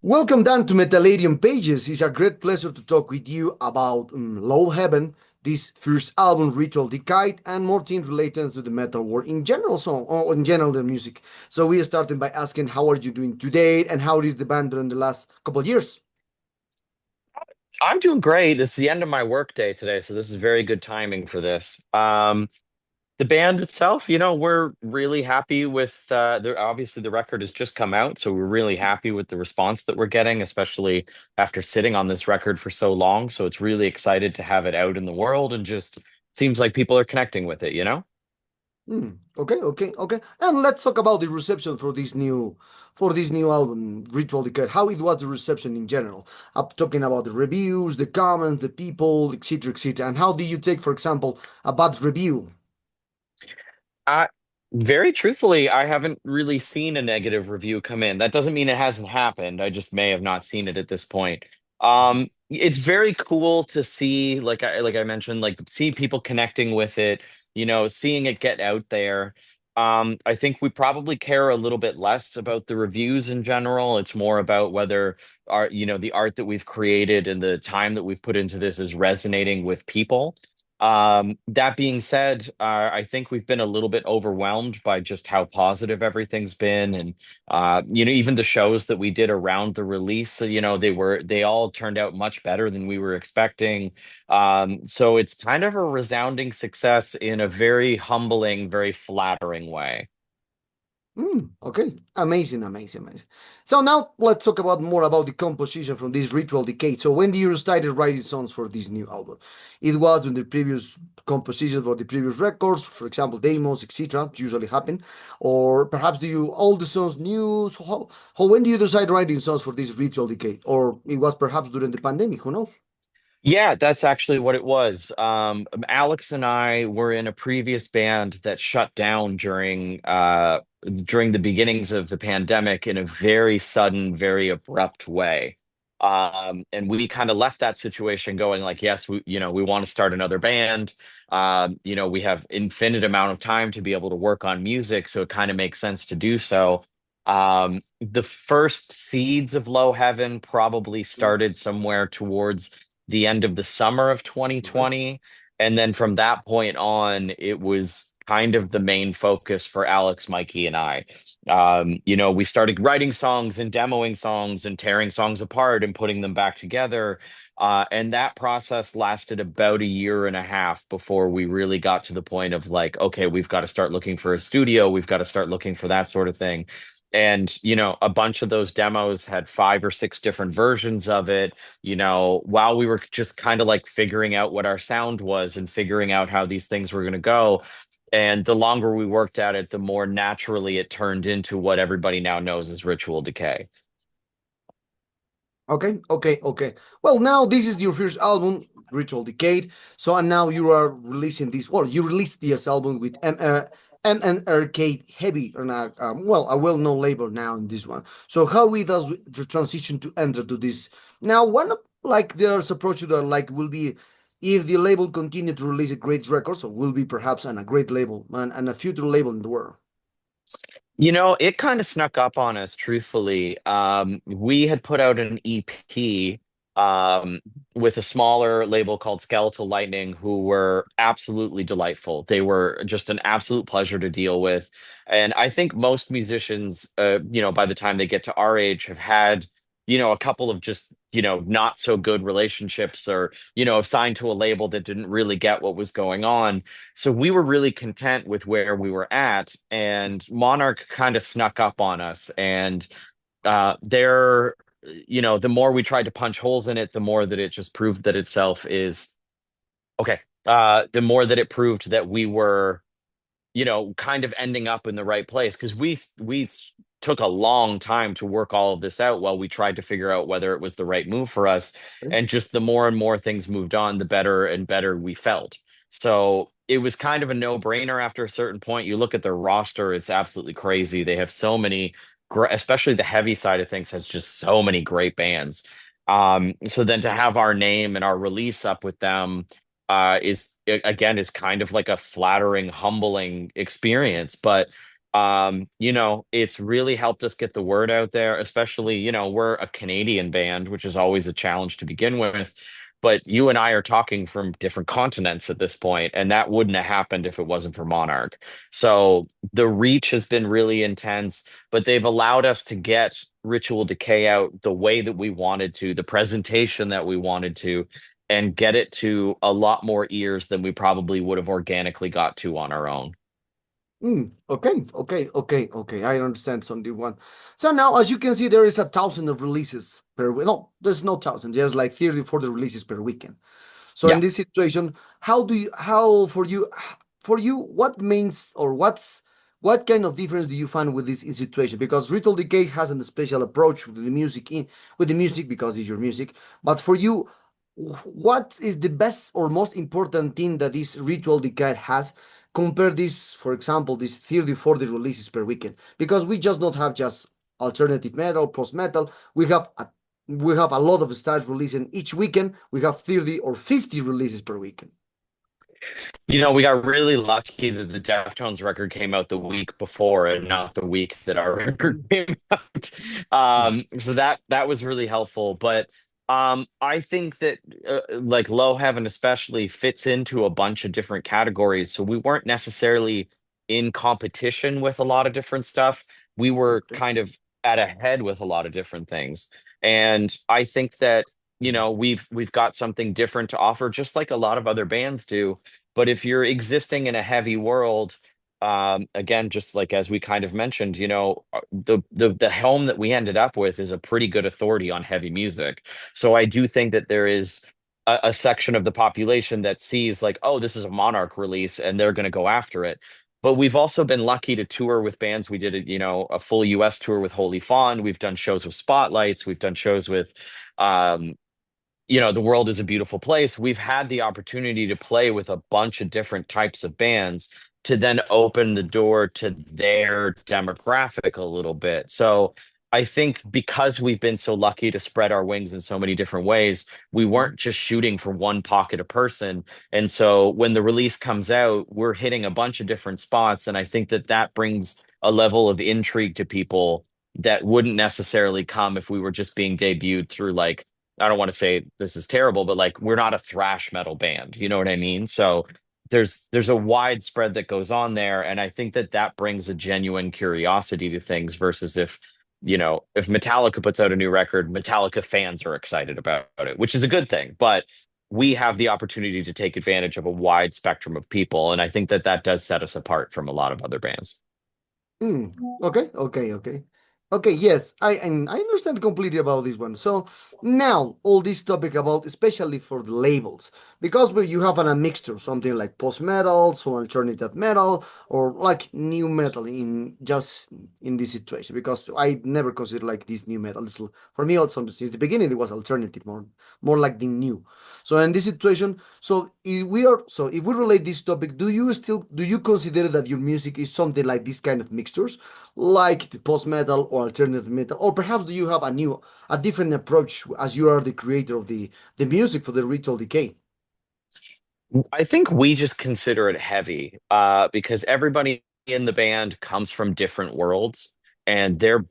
Welcome down to Metaladium Pages. It's a great pleasure to talk with you about Lowheaven, this first album, Ritual Decay, and more things related to the metal world in general, or in general the music. So we started by asking how are you doing today, and how is the band during the last couple of years? I'm doing great. It's the end of my workday today, so this is very good timing for this. The band itself, we're really happy with obviously the record has just come out, so we're really happy with the response that we're getting, especially after sitting on this record for so long. So it's really excited to have it out in the world and just seems like people are connecting with it. Okay. And let's talk about the reception for this new album, Ritual Decay. How it was the reception in general. I'm talking about the reviews, the comments, the people, etc., etc. And how do you take, for example, a bad review? I Very truthfully, I haven't really seen a negative review come in. That doesn't mean it hasn't happened. I just may have not seen it at this point. It's very cool to see, like I mentioned, like see people connecting with it, seeing it get out there. I think we probably care a little bit less about the reviews in general. It's more about whether the art that we've created and the time that we've put into this is resonating with people. That being said, I think we've been a little bit overwhelmed by just how positive everything's been, and even the shows that we did around the release, so, they all turned out much better than we were expecting. So it's kind of a resounding success in a very humbling, very flattering way. Okay, amazing. So now let's talk about more about the composition from this Ritual Decay. So when did you started writing songs for this new album? It was in the previous compositions for the previous records, for example, demos, etc. Usually happen, or perhaps do you all the songs new? So how when do you decide writing songs for this Ritual Decay, or it was perhaps during the pandemic? Who knows? Yeah, that's actually what it was. Alex and I were in a previous band that shut down during the beginnings of the pandemic in a very sudden, very abrupt way. And we kind of left that situation going like, yes, we want to start another band. We have infinite amount of time to be able to work on music, so it kind of makes sense to do so. The first seeds of Low Heaven probably started somewhere towards the end of the summer of Okay. 2020. And then from that point on, it was kind of the main focus for Alex, Mikey, and I. We started writing songs and demoing songs and tearing songs apart and putting them back together. And that process lasted about a year and a half before we really got to the point of like, okay, we've got to start looking for a studio. We've got to start looking for that sort of thing. And, a bunch of those demos had five or six different versions of it, while we were just kind of like figuring out what our sound was and figuring out how these things were going to go. And the longer we worked at it, the more naturally it turned into what everybody now knows as ritual decay. Okay. Well, now this is your first album, Ritual Decade. So, and now you are releasing this. Well, you released this album with MN Arcade Heavy, and a well-known label now in this one. So, how we does the transition to enter to this? Now, one of like there's approach that like will be if the label continue to release a great record, so will be perhaps on a great label and a future label in the world. It kind of snuck up on us, truthfully. We had put out an EP um, with a smaller label called Skeletal Lightning, who were absolutely delightful. They were just an absolute pleasure to deal with. And I think most musicians, by the time they get to our age, have had, a couple of just, not so good relationships or, have signed to a label that didn't really get what was going on. So we were really content with where we were at, and Monarch kind of snuck up on us. And the more we tried to punch holes in it, the more that it just proved that itself is okay. The more that it proved that we were, kind of ending up in the right place because we took a long time to work all of this out while we tried to figure out whether it was the right move for us. And just the more and more things moved on, the better and better we felt. So it was kind of a no-brainer after a certain point. You look at their roster, it's absolutely crazy. They have so many, especially the heavy side of things has just so many great bands. So then to have our name and our release up with them again is kind of like a flattering, humbling experience. But It's really helped us get the word out there, especially, we're a Canadian band, which is always a challenge to begin with. But you and I are talking from different continents at this point, and that wouldn't have happened if it wasn't for Monarch. So the reach has been really intense, but they've allowed us to get Ritual Decay out the way that we wanted to, the presentation that we wanted to, and get it to a lot more ears than we probably would have organically got to on our own. Okay. I understand something one. So now, as you can see, there is 1,000 of releases per week. No, there's no thousand. There's like 30, 40 releases per weekend. So in Yeah. this situation, how for you, what means or what kind of difference do you find with this in situation? Because Ritual Decay has a special approach with the music because it's your music. But for you, what is the best or most important thing that this Ritual Decay has? Compare this, for example, this 30, 40 releases per weekend. Because we just not have just alternative metal, post metal. We have a lot of styles releasing each weekend. We have 30 or 50 releases per weekend. We got really lucky that the Deftones record came out the week before and not the week that our record came out. So that was really helpful. But I think that like Low Heaven especially fits into a bunch of different categories. So we weren't necessarily in competition with a lot of different stuff. We were Okay. kind of at a head with a lot of different things. And I think that, we've got something different to offer, just like a lot of other bands do. But if you're existing in a heavy world, again, just like as we kind of mentioned, the helm that we ended up with is a pretty good authority on heavy music. So I do think that there is a section of the population that sees like, oh, this is a Monarch release, and they're going to go after it. But we've also been lucky to tour with bands. We did a full US tour with Holy Fawn. We've done shows with Spotlights. We've done shows with um, The World is a Beautiful Place. We've had the opportunity to play with a bunch of different types of bands to then open the door to their demographic a little bit. So I think because we've been so lucky to spread our wings in so many different ways, we weren't just shooting for one pocket of person. And so when the release comes out, we're hitting a bunch of different spots. And I think that that brings a level of intrigue to people that wouldn't necessarily come if we were just being debuted through like, I don't want to say this is terrible, but like we're not a thrash metal band. You know what I mean? So there's a wide spread that goes on there, and I think that that brings a genuine curiosity to things versus if Metallica puts out a new record, Metallica fans are excited about it, which is a good thing. But we have the opportunity to take advantage of a wide spectrum of people, and I think that that does set us apart from a lot of other bands. Okay. Okay, yes, I understand completely about this one. So now all this topic about, especially for the labels, because you have a mixture, something like post metal, some alternative metal, or like new metal in just in this situation. Because I never consider like this new metal. For me, also since the beginning, it was alternative, more like the new. So in this situation, if we relate this topic, do you consider that your music is something like this kind of mixtures? Like the post metal or alternative metal, or perhaps do you have a different approach as you are the creator of the music for the Ritual Decay? I think we just consider it heavy because everybody in the band comes from different worlds and they're,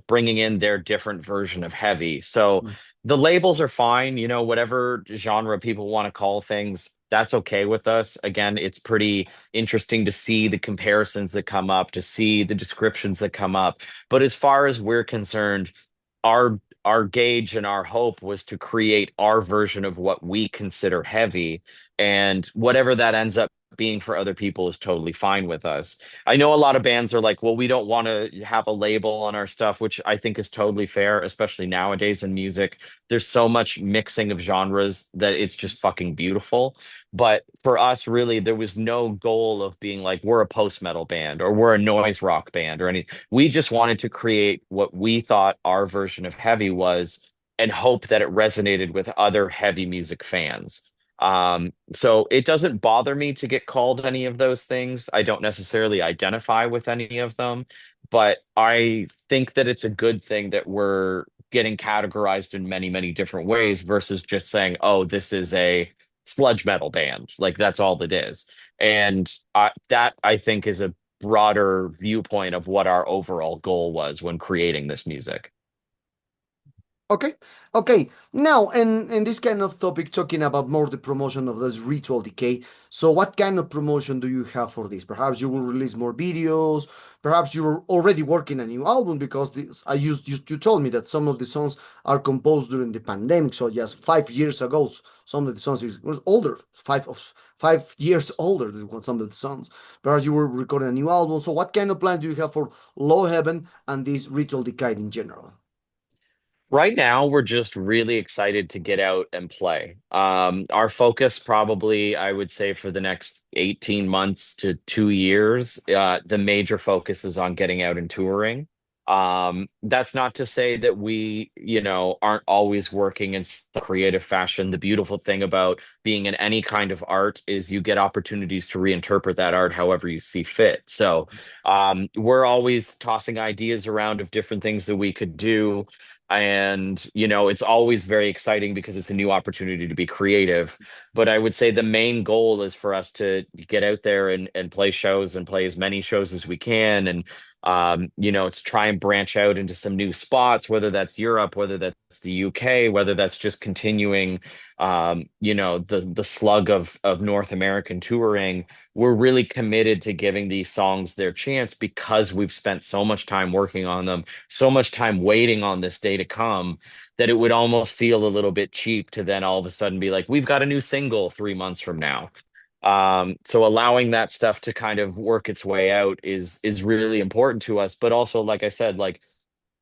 bringing in their different version of heavy. So the labels are fine, whatever genre people want to call things, that's okay with us. Again, it's pretty interesting to see the comparisons that come up, to see the descriptions that come up. But as far as we're concerned, our gauge and our hope was to create our version of what we consider heavy, and whatever that ends up being for other people is totally fine with us. I know a lot of bands are like, well, we don't want to have a label on our stuff, which I think is totally fair, especially nowadays in music. There's so much mixing of genres that it's just fucking beautiful. But for us, really, there was no goal of being like, we're a post metal band or we're a noise rock band or any. We just wanted to create what we thought our version of heavy was and hope that it resonated with other heavy music fans. So it doesn't bother me to get called any of those things. I don't necessarily identify with any of them, but I think that it's a good thing that we're getting categorized in many, many different ways versus just saying, oh, this is a sludge metal band. Like that's all it is. And that I think is a broader viewpoint of what our overall goal was when creating this music. Okay, okay. Now, in this kind of topic, talking about more the promotion of this ritual decay. So, what kind of promotion do you have for this? Perhaps you will release more videos. Perhaps you're already working a new album because this, you told me that some of the songs are composed during the pandemic. So, just 5 years ago, some of the songs was older, 5 years older than some of the songs. Perhaps you were recording a new album. So, what kind of plan do you have for Low Heaven and this ritual decay in general? Right now, we're just really excited to get out and play. Our focus, probably, I would say, for the next 18 months to 2 years, the major focus is on getting out and touring. That's not to say that we, aren't always working in creative fashion. The beautiful thing about being in any kind of art is you get opportunities to reinterpret that art however you see fit. So, we're always tossing ideas around of different things that we could do, and it's always very exciting because it's a new opportunity to be creative. But I would say the main goal is for us to get out there and play shows and play as many shows as we can, and to try and branch out into some new spots, whether that's Europe, whether that's the UK, whether that's just continuing the slug of North American touring. We're really committed to giving these songs their chance because we've spent so much time working on them, so much time waiting on this day to come, that it would almost feel a little bit cheap to then all of a sudden be like, we've got a new single 3 months from now. So allowing that stuff to kind of work its way out is really important to us. But also, like I said, like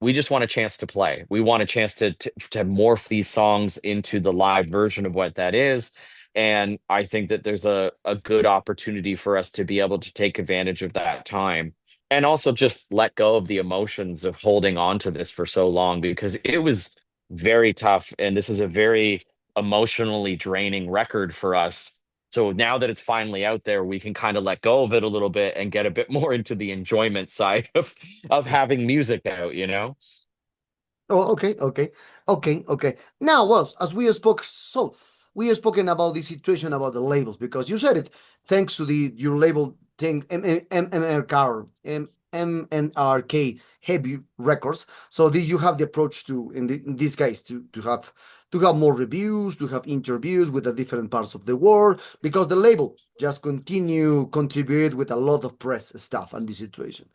we just want a chance to play. We want a chance to morph these songs into the live version of what that is. And I think that there's a good opportunity for us to be able to take advantage of that time and also just let go of the emotions of holding on to this for so long, because it was very tough. And this is a very emotionally draining record for us. So now that it's finally out there, we can kind of let go of it a little bit and get a bit more into the enjoyment side of having music out, you know? Oh, okay, okay, okay, okay. Now, well, as we spoke, so we have spoken about the situation about the labels because you said it. Thanks to the your label thing, MNRK Heavy Records. So this, you have the approach to in this case to have more reviews, to have interviews with the different parts of the world because the label just continue contribute with a lot of press stuff and this situation.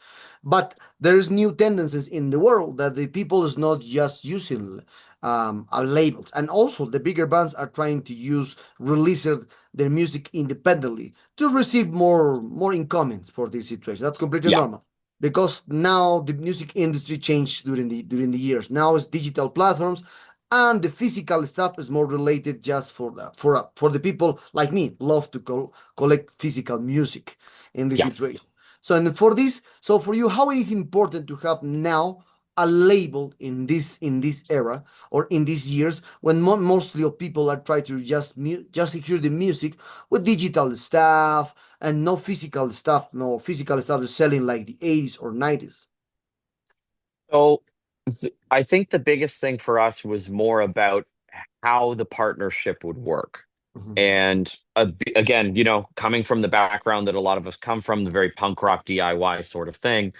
But there's new tendencies in the world that the people is not just using labels, and also the bigger bands are trying to use release their music independently to receive more incomings for this situation. That's completely Yeah. normal because now the music industry changed during the years. Now it's digital platforms, and the physical stuff is more related just for the people like me love to collect physical music in this Yeah. situation. So, and for this, so for you, how it is important to have now a label in this era or in these years when mostly of people are trying to just hear the music with digital stuff and no physical stuff is selling like the 80s or 90s. So I think the biggest thing for us was more about how the partnership would work. Mhm, And again, coming from the background that a lot of us come from, the very punk rock DIY sort of thing,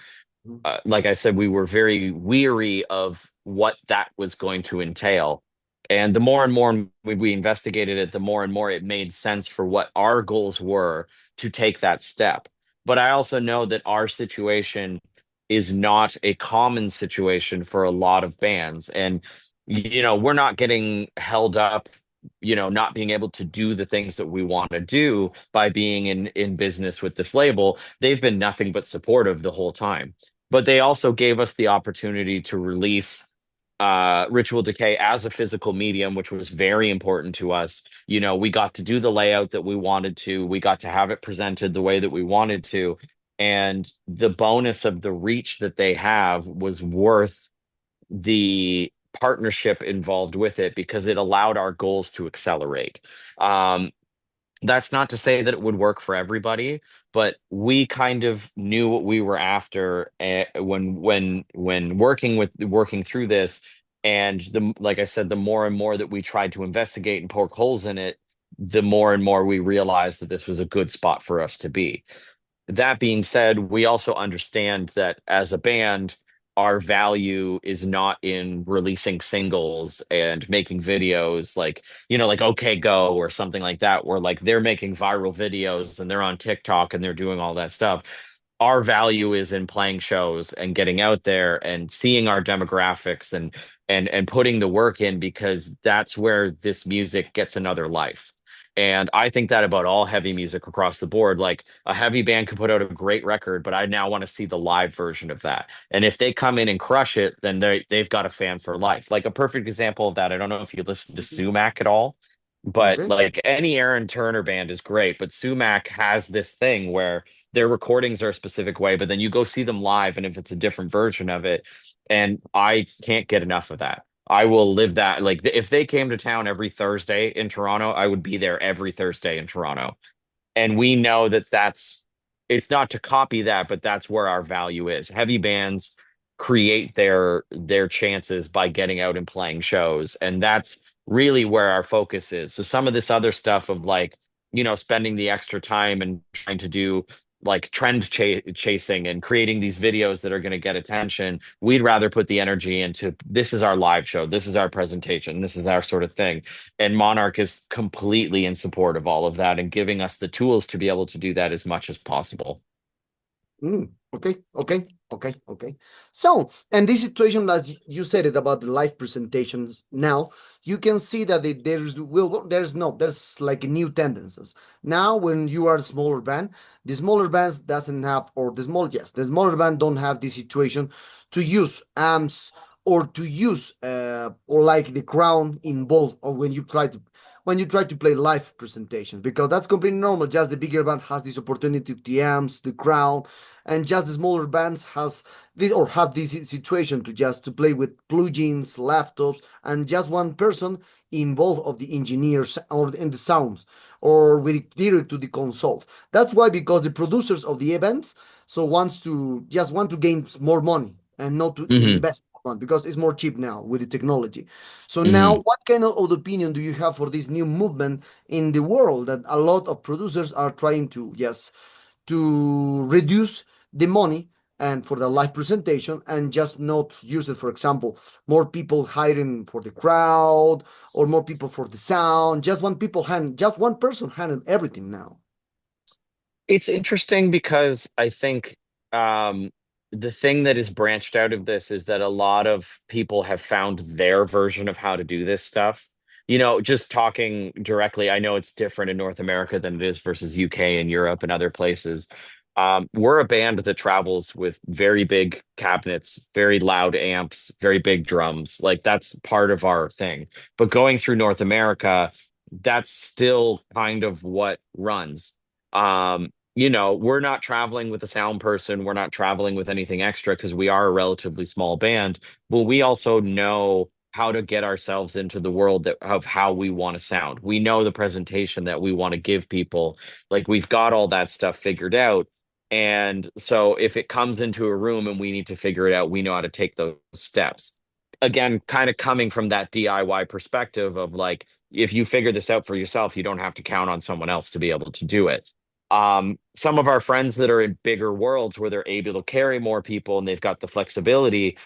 mhm, like I said, we were very weary of what that was going to entail. And the more and more we investigated it, the more and more it made sense for what our goals were to take that step. But I also know that our situation is not a common situation for a lot of bands. And, we're not getting held up, not being able to do the things that we want to do by being in business with this label. They've been nothing but supportive the whole time, but they also gave us the opportunity to release Ritual Decay as a physical medium, which was very important to us. We got to do the layout that we wanted to, we got to have it presented the way that we wanted to. And the bonus of the reach that they have was worth the partnership involved with it because it allowed our goals to accelerate. Um, that's not to say that it would work for everybody, but we kind of knew what we were after when working through this. And like I said, the more and more that we tried to investigate and poke holes in it, the more and more we realized that this was a good spot for us to be. That being said, we also understand that as a band, our value is not in releasing singles and making videos like, like OK Go or something like that, where like they're making viral videos and they're on TikTok and they're doing all that stuff. Our value is in playing shows and getting out there and seeing our demographics and putting the work in, because that's where this music gets another life. And I think that about all heavy music across the board. Like a heavy band could put out a great record, but I now want to see the live version of that. And if they come in and crush it, then they've got a fan for life. Like a perfect example of that, I don't know if you listen to Sumac at all, but Okay. like any Aaron Turner band is great, but Sumac has this thing where their recordings are a specific way, but then you go see them live, and if it's a different version of it, and I can't get enough of that. I will live that. Like if they came to town every Thursday in Toronto, I would be there every Thursday in Toronto. And we know that it's not to copy that, but that's where our value is. Heavy bands create their chances by getting out and playing shows, and that's really where our focus is. So some of this other stuff of like, spending the extra time and trying to do like chasing and creating these videos that are going to get attention, we'd rather put the energy into this is our live show, this is our presentation, this is our sort of thing. And Monarch is completely in support of all of that and giving us the tools to be able to do that as much as possible. Okay, okay, okay, okay. So, and this situation, as you said it about the live presentations, now you can see that there's like new tendencies. Now, when you are a smaller band, the smaller bands doesn't have, or the smaller band don't have the situation to use amps or to use or like the crown involved, or when you try to play live presentations, because that's completely normal. Just the bigger band has this opportunity, the amps, the crown, and just the smaller bands has this or have this situation to play with plugins, laptops, and just one person involved of the engineers or in the sounds or with direct to the console. That's why, because the producers of the events want to gain more money and not to Hmm. invest on, because it's more cheap now with the technology. So now, Hmm. what kind of opinion do you have for this new movement in the world that a lot of producers are trying to, yes, to reduce the money and for the live presentation and just not use it, for example, more people hiring for the crowd or more people for the sound, just one person handling everything now. It's interesting because I think um, the thing that is branched out of this is that a lot of people have found their version of how to do this stuff. Just talking directly, I know it's different in North America than it is versus UK and Europe and other places. We're a band that travels with very big cabinets, very loud amps, very big drums. Like that's part of our thing. But going through North America, that's still kind of what runs. We're not traveling with a sound person. We're not traveling with anything extra because we are a relatively small band, but we also know how to get ourselves into the world of how we want to sound. We know the presentation that we want to give people. Like we've got all that stuff figured out. And so if it comes into a room and we need to figure it out, we know how to take those steps. Again, kind of coming from that DIY perspective of like, if you figure this out for yourself, you don't have to count on someone else to be able to do it. Some of our friends that are in bigger worlds where they're able to carry more people and they've got the flexibility,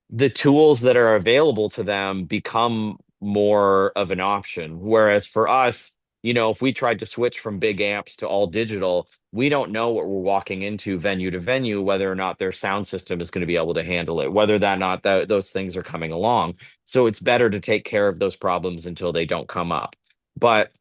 the tools that are available to them become more of an option. Whereas for us, if we tried to switch from big amps to all digital, we don't know what we're walking into venue to venue, whether or not their sound system is going to be able to handle it, whether that not those things are coming along. So it's better to take care of those problems until they don't come up. But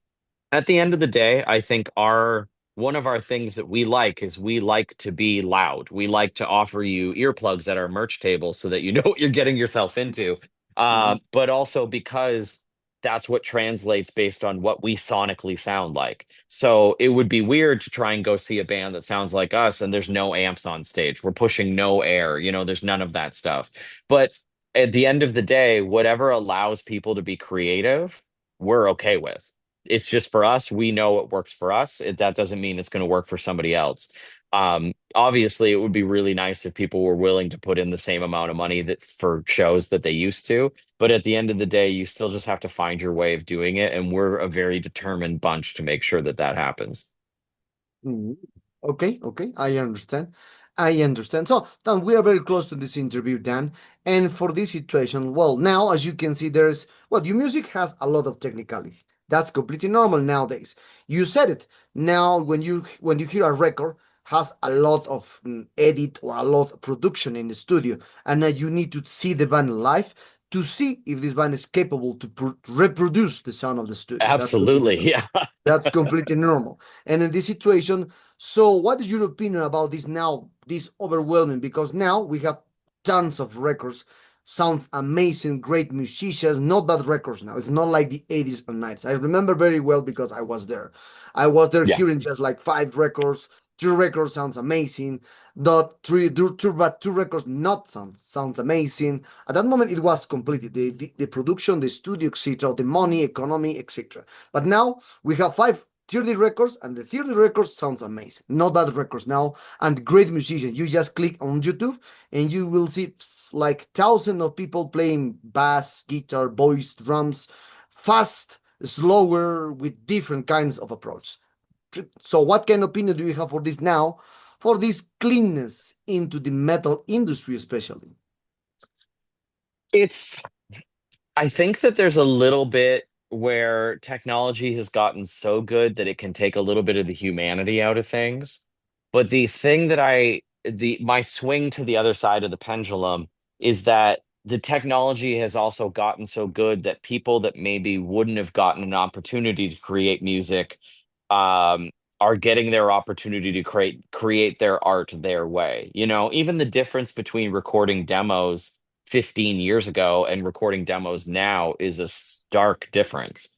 at the end of the day, I think our one of our things that we like is we like to be loud. We like to offer you earplugs at our merch table so that you know what you're getting yourself into. Mhm. But also because that's what translates based on what we sonically sound like. So it would be weird to try and go see a band that sounds like us and there's no amps on stage. We're pushing no air, there's none of that stuff. But at the end of the day, whatever allows people to be creative, we're okay with. It's just for us. We know what works for us. That doesn't mean it's going to work for somebody else. Obviously, it would be really nice if people were willing to put in the same amount of money that for shows that they used to. But at the end of the day, you still just have to find your way of doing it. And we're a very determined bunch to make sure that that happens. Mhm. Okay, okay, I understand. I understand. So, Dan, we are very close to this interview, Dan. And for this situation, well, now as you can see, there's well, your music has a lot of technicality. That's completely normal nowadays. You said it. Now, when you hear a record, has a lot of edit or a lot of production in the studio, and now you need to see the band live to see if this band is capable to reproduce the sound of the studio. That's completely Absolutely. normal. Yeah. That's completely normal. And in this situation, so what is your opinion about this now, this overwhelming? Because now we have tons of records, sounds amazing, great musicians, not bad records now. It's not like the 80s and 90s. I remember very well because I was there. I was there Yeah. hearing just like five records, two records sounds amazing. The but two records not sounds amazing. At that moment, it was completely the production, the studio, etc., the money, economy, etc. But now we have five 30 records, and the 30 records sounds amazing. Not bad records now, and great musicians. You just click on YouTube and you will see like thousands of people playing bass, guitar, voice, drums, fast, slower, with different kinds of approach. So, what kind of opinion do you have for this now, for this cleanness into the metal industry, especially? It's I think that there's a little bit where technology has gotten so good that it can take a little bit of the humanity out of things. But the thing that the my swing to the other side of the pendulum is that the technology has also gotten so good that people that maybe wouldn't have gotten an opportunity to create music are getting their opportunity to create their art their way. You know, even the difference between recording demos 15 years ago and recording demos now is a stark difference.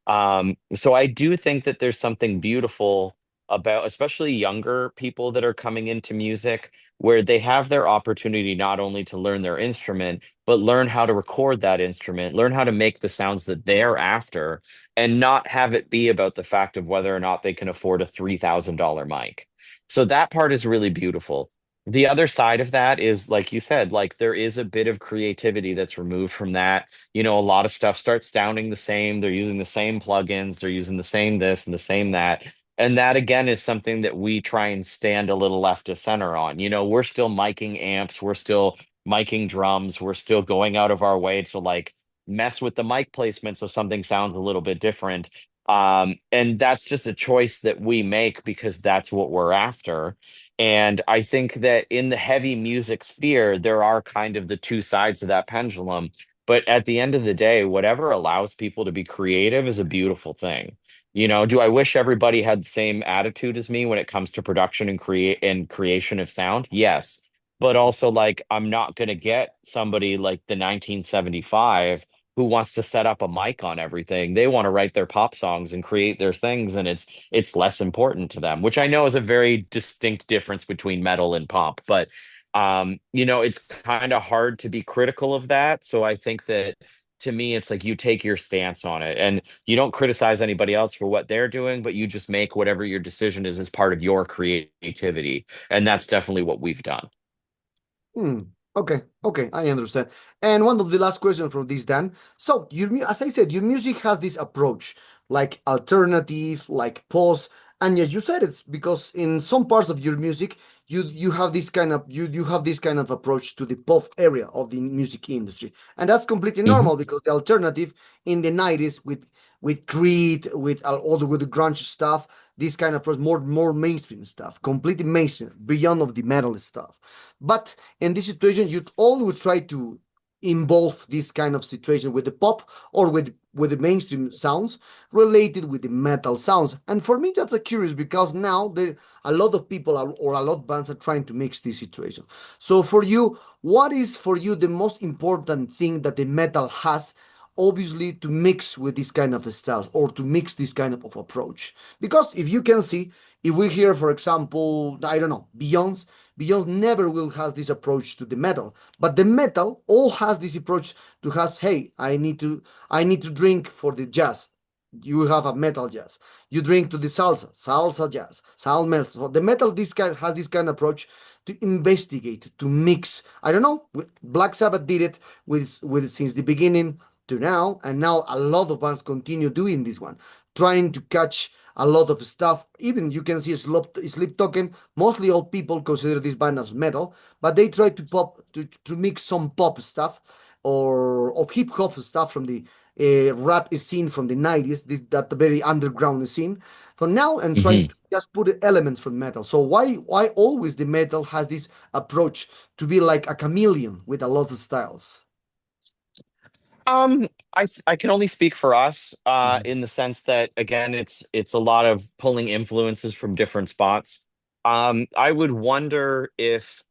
So I do think that there's something beautiful about, especially younger people that are coming into music, where they have their opportunity not only to learn their instrument, but learn how to record that instrument, learn how to make the sounds that they're after, and not have it be about the fact of whether or not they can afford a $3,000 mic. So that part is really beautiful. The other side of that is, like you said, like there is a bit of creativity that's removed from that. You know, a lot of stuff starts sounding the same. They're using the same plugins, they're using the same this and the same that. And that again is something that we try and stand a little left of center on. You know, we're still miking amps, we're still miking drums, we're still going out of our way to like mess with the mic placement so something sounds a little bit different. And that's just a choice that we make because that's what we're after. And I think that in the heavy music sphere, there are kind of the two sides of that pendulum. But at the end of the day, whatever allows people to be creative is a beautiful thing. You know, do I wish everybody had the same attitude as me when it comes to production and creation of sound? Yes. But also, like, I'm not going to get somebody like the 1975 who wants to set up a mic on everything. They want to write their pop songs and create their things, and it's less important to them, which I know is a very distinct difference between metal and pop. But you know, it's kind of hard to be critical of that. So I think that to me, it's like you take your stance on it and you don't criticize anybody else for what they're doing, but you just make whatever your decision is as part of your creativity. And that's definitely what we've done. Hmm. Okay, okay, I understand. And one of the last questions from this, Dan. So, as I said, your music has this approach, like alternative, like pause, and yes, you said it's because in some parts of your music, you have this kind of you have this kind of approach to the pop area of the music industry, and that's completely Mhm. normal because the alternative in the 90s with Creed, with the grunge stuff, this kind of more mainstream stuff, completely mainstream, beyond of the metal stuff. But in this situation, you'd always try to involve this kind of situation with the pop or with the mainstream sounds related with the metal sounds. And for me, that's a curious because now a lot of people or a lot of bands are trying to mix this situation. So for you, what is for you the most important thing that the metal has? Obviously, to mix with this kind of styles or to mix this kind of approach. Because if you can see, if we hear, for example, I don't know, Beyonce never will has this approach to the metal, but the metal all has this approach to has. Hey, I need to drink for the jazz. You have a metal jazz. You drink to the salsa jazz, salsa metal. So the metal this kind has this kind of approach to investigate, to mix. I don't know. Black Sabbath did it with since the beginning to now, and now a lot of bands continue doing this one, trying to catch a lot of stuff. Even you can see Sleep Token. Mostly all people consider this band as metal, but they try to mix some pop stuff or hip hop stuff from the rap scene from the 90s, that very underground scene for now, and trying Mhm. to just put elements from metal. So why always the metal has this approach to be like a chameleon with a lot of styles? I can only speak for us, Mhm. in the sense that again, it's a lot of pulling influences from different spots. I would wonder if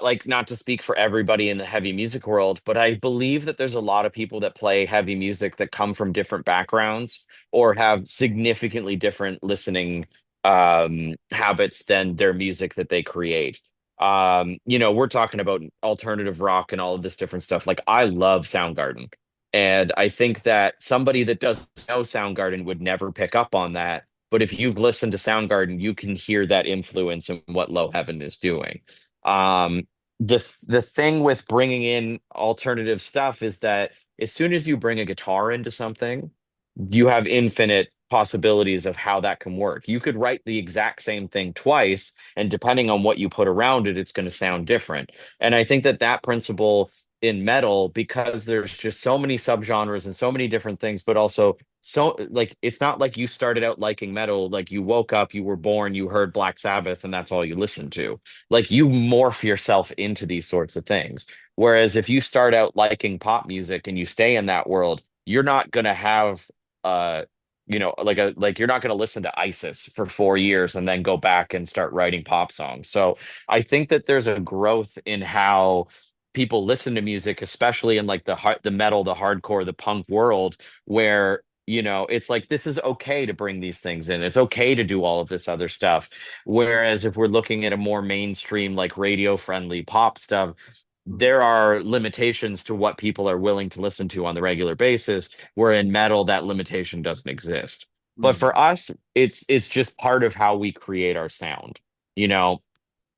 like not to speak for everybody in the heavy music world, but I believe that there's a lot of people that play heavy music that come from different backgrounds or have significantly different listening habits than their music that they create. We're talking about alternative rock and all of this different stuff. Like I love Soundgarden. And I think that somebody that doesn't know Soundgarden would never pick up on that. But if you've listened to Soundgarden, you can hear that influence in what Low Heaven is doing. Um, the thing with bringing in alternative stuff is that as soon as you bring a guitar into something, you have infinite possibilities of how that can work. You could write the exact same thing twice, and depending on what you put around it, it's going to sound different. And I think that that principle in metal, because there's just so many subgenres and so many different things, but also so like it's not like you started out liking metal, like you woke up, you were born, you heard Black Sabbath, and that's all you listened to. Like you morph yourself into these sorts of things. Whereas if you start out liking pop music and you stay in that world, you're not gonna have uh like you're not gonna listen to ISIS for 4 years and then go back and start writing pop songs. So I think that there's a growth in how people listen to music, especially in like the metal, the hardcore, the punk world, where it's like this is okay to bring these things in. It's okay to do all of this other stuff. Whereas if we're looking at a more mainstream, like radio friendly pop stuff, Mhm. there are limitations to what people are willing to listen to on the regular basis, where in metal, that limitation doesn't exist. But Mhm. for us, it's just part of how we create our sound. You know,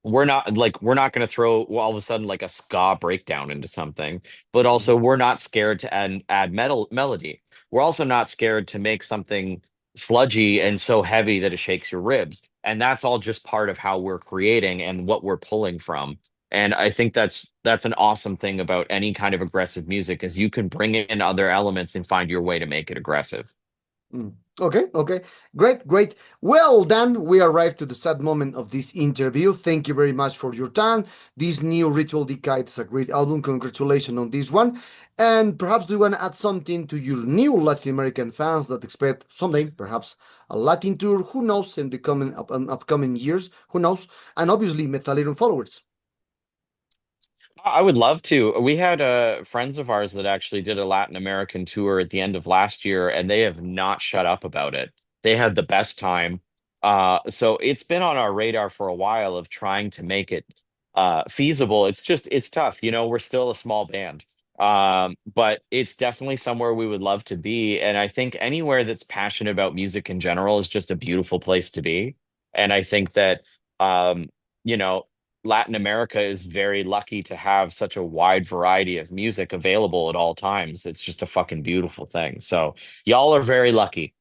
we're not going to throw all of a sudden like a ska breakdown into something, but Mhm. also we're not scared to add metal melody. We're also not scared to make something sludgy and so heavy that it shakes your ribs. And that's all just part of how we're creating and what we're pulling from. And I think that's an awesome thing about any kind of aggressive music is you can bring in other elements and find your way to make it aggressive. Mm. Okay, okay. Great, great. Well, Dan, we arrived to the sad moment of this interview. Thank you very much for your time. This new Ritual Decade is a great album. Congratulations on this one. And perhaps do you want to add something to your new Latin American fans that expect someday, perhaps, a Latin tour? Who knows in the upcoming years? Who knows? And obviously, Metallica followers. I would love to. We had friends of ours that actually did a Latin American tour at the end of last year, and they have not shut up about it. They had the best time. So it's been on our radar for a while of trying to make it feasible. It's tough. We're still a small band. But it's definitely somewhere we would love to be. And I think anywhere that's passionate about music in general is just a beautiful place to be. And I think that um, you know, Latin America is very lucky to have such a wide variety of music available at all times. It's just a fucking beautiful thing. So y'all are very lucky.